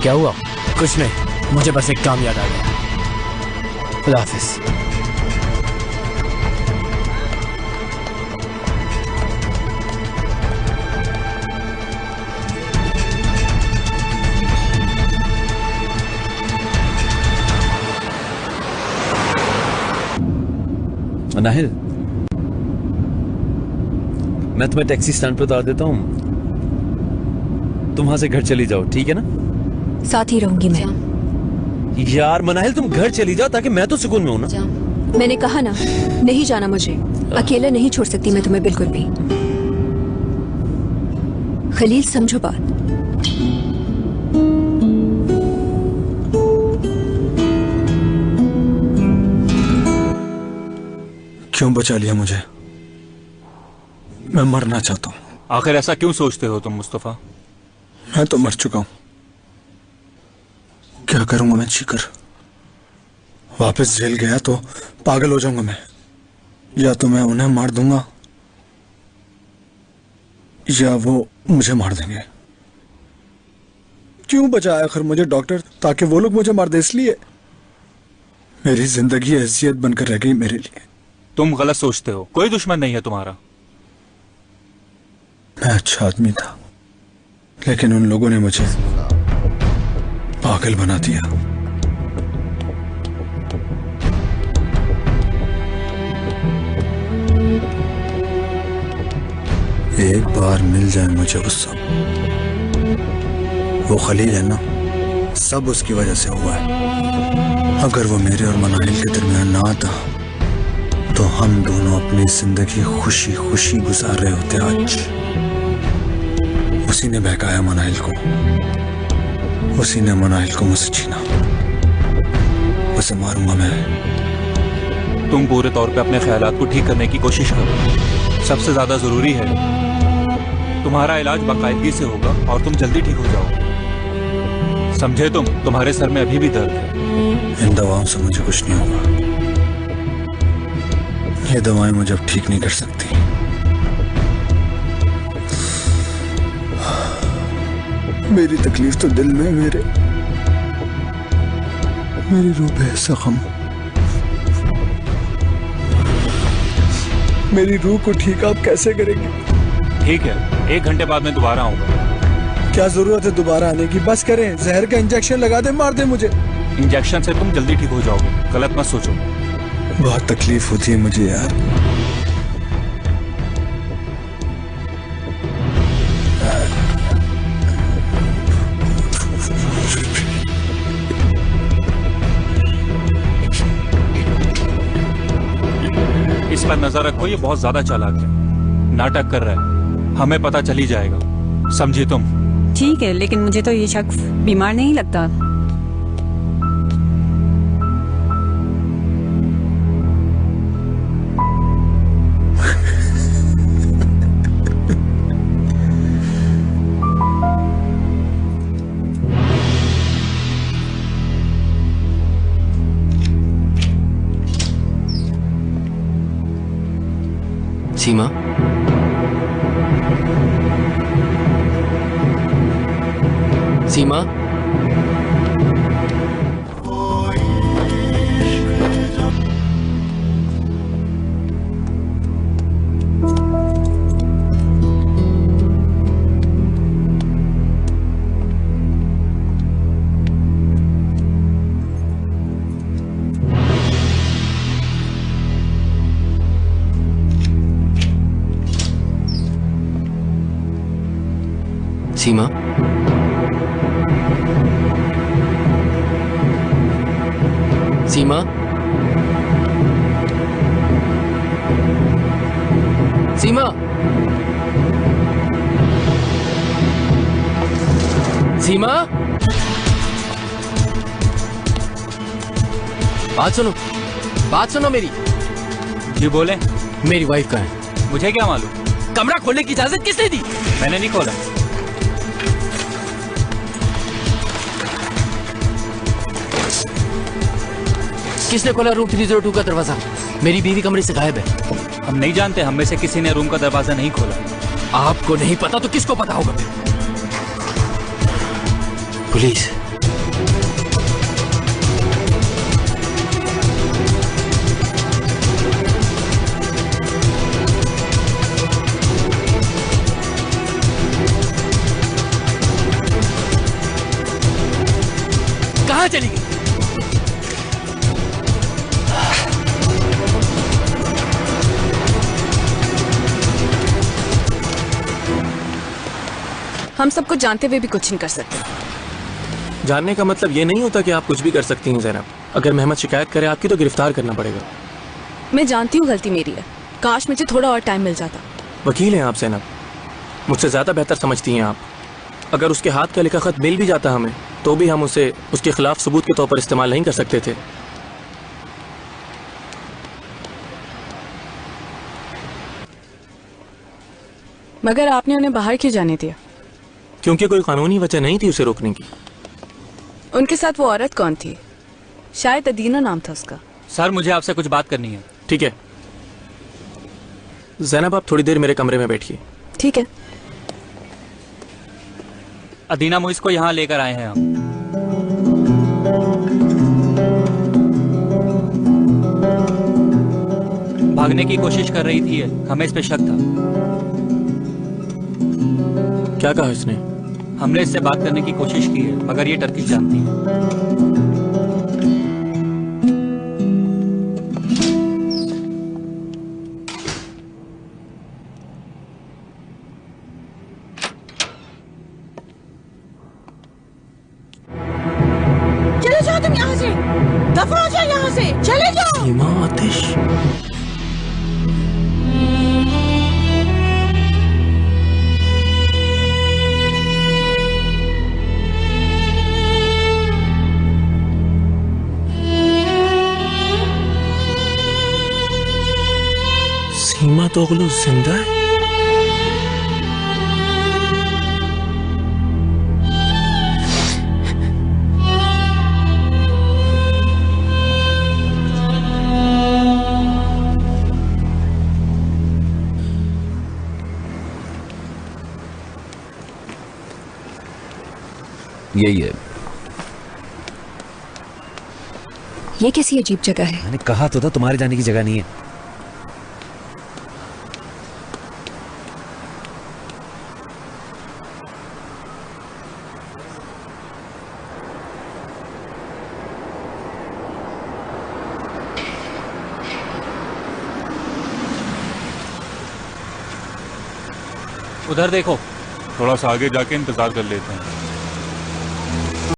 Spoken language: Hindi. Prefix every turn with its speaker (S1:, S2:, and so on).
S1: क्या हुआ?
S2: कुछ नहीं, मुझे बस एक काम याद आ गया। खुदा हाफिज।
S3: नाहिल, मैं तुम्हें टैक्सी स्टैंड पर उतार देता हूँ, तुम वहां से घर चली जाओ, ठीक है ना?
S4: साथ ही रहूंगी मैं।
S3: यार मनाहिल, तुम घर चली जाओ ताकि मैं तो सुकून में हूं ना।
S4: मैंने कहा ना, नहीं जाना मुझे। अकेला नहीं छोड़ सकती मैं तुम्हें बिल्कुल भी। खलील, समझो बात।
S5: क्यों बचा लिया मुझे? मैं मरना चाहता हूं।
S6: आखिर ऐसा क्यों सोचते हो तुम मुस्तफा?
S5: मैं तो मर चुका हूं। क्या करूंगा मैं जीकर? वापस जेल गया तो पागल हो जाऊंगा मैं। या तो मैं उन्हें मार दूंगा या वो मुझे मार देंगे। क्यों बचाया आखिर मुझे डॉक्टर? ताकि वो लोग मुझे मार दे, इसलिए। मेरी जिंदगी हैसियत बनकर रह गई मेरे लिए।
S6: तुम गलत सोचते हो, कोई दुश्मन नहीं है तुम्हारा।
S5: मैं अच्छा आदमी था, लेकिन उन लोगों ने मुझे पागल बना दिया। एक बार मिल जाए मुझे उससे। वो खलील है ना, सब उसकी वजह से हुआ है। अगर वो मेरे और मनाहिल के दरमियान ना आता तो हम दोनों अपनी जिंदगी खुशी खुशी गुजार रहे होते आज। उसी ने बहकाया मनाहिल को, उसी ने मनाहिल को मुझसे छीना। उसे मारूंगा मैं।
S6: तुम पूरे तौर पे अपने ख्यालात को ठीक करने की कोशिश करो। सबसे ज्यादा जरूरी है तुम्हारा इलाज बाकायदगी से होगा और तुम जल्दी ठीक हो जाओ। समझे तुम? तुम्हारे सर में अभी भी दर्द है।
S5: इन दवाओं से मुझे कुछ नहीं होगा। ये दवाएं मुझे अब ठीक नहीं कर सकती। मेरी तकलीफ तो दिल में, मेरी रूह पे जख्म। मेरी रूह को ठीक आप कैसे करेंगे?
S6: ठीक है, 1 घंटे बाद मैं दोबारा आऊंगा।
S5: क्या जरूरत है दोबारा आने की? बस करें, जहर का इंजेक्शन लगा दे, मार दे मुझे।
S6: इंजेक्शन से तुम जल्दी ठीक हो जाओगे, गलत मत सोचो।
S5: बहुत तकलीफ होती है मुझे यार।
S6: इस पर नजर रखो, ये बहुत ज्यादा चालाक है, नाटक कर रहा है। हमें पता चल ही जाएगा, समझी तुम?
S7: ठीक है, लेकिन मुझे तो ये शख्स बीमार नहीं लगता।
S1: सीमा, सीमा, सीमा, सीमा, सीमा, सीमा, बात सुनो मेरी।
S6: जी बोले।
S1: मेरी वाइफ कहाँ है?
S6: मुझे क्या मालूम?
S1: कमरा खोलने की इजाजत किसने दी?
S6: मैंने नहीं खोला।
S1: किसने खोला रूम 302 का दरवाजा? मेरी बीवी कमरे से गायब है।
S6: हम नहीं जानते, हम में से किसी ने रूम का दरवाजा नहीं खोला।
S1: आपको नहीं पता तो किसको पता होगा? पुलिस,
S2: कहाँ चली गई?
S4: हम सबको जानते हुए भी कुछ नहीं कर सकते।
S2: जानने का मतलब ये नहीं होता कि आप कुछ भी कर सकती हैं ज़ैनब। अगर मेहमद शिकायत करे आपकी तो गिरफ्तार करना पड़ेगा।
S4: मैं जानती हूँ गलती मेरी है, काश मुझे थोड़ा और टाइम मिल जाता।
S2: वकील हैं आप ज़ैनब, मुझसे ज़्यादा बेहतर समझती हैं आप। अगर उसके हाथ का लिखा खत मिल भी जाता हमें तो भी हम उसे उसके खिलाफ सबूत के तौर पर इस्तेमाल नहीं कर सकते थे।
S4: मगर आपने उन्हें बाहर क्यों जाने दिया?
S2: क्योंकि कोई कानूनी वजह नहीं थी उसे रोकने की।
S4: उनके साथ वो औरत कौन थी? शायद अदीना नाम था उसका।
S1: सर मुझे आपसे कुछ बात करनी है।
S2: ठीक है ज़ैनब, आप थोड़ी देर मेरे कमरे में बैठिए।
S4: ठीक है।
S1: अदीना मुइस को यहाँ लेकर आए हैं हम। भागने की कोशिश कर रही थी, हमें इस पे शक था।
S2: क्या कहा इसने?
S1: हमने इससे बात करने की कोशिश की है मगर ये टर्किश जानती है।
S8: चले जाओ तुम यहाँ से, दफा हो जाओ यहाँ से, चले जाओ।
S2: सीमा, आतिश, सीमा तो अगलो जिंदा है।
S3: यही है।
S4: ये कैसी अजीब जगह है?
S3: मैंने कहा तो था तुम्हारे जाने की जगह नहीं है।
S1: उधर देखो।
S6: थोड़ा सा आगे जाके इंतजार कर लेते हैं।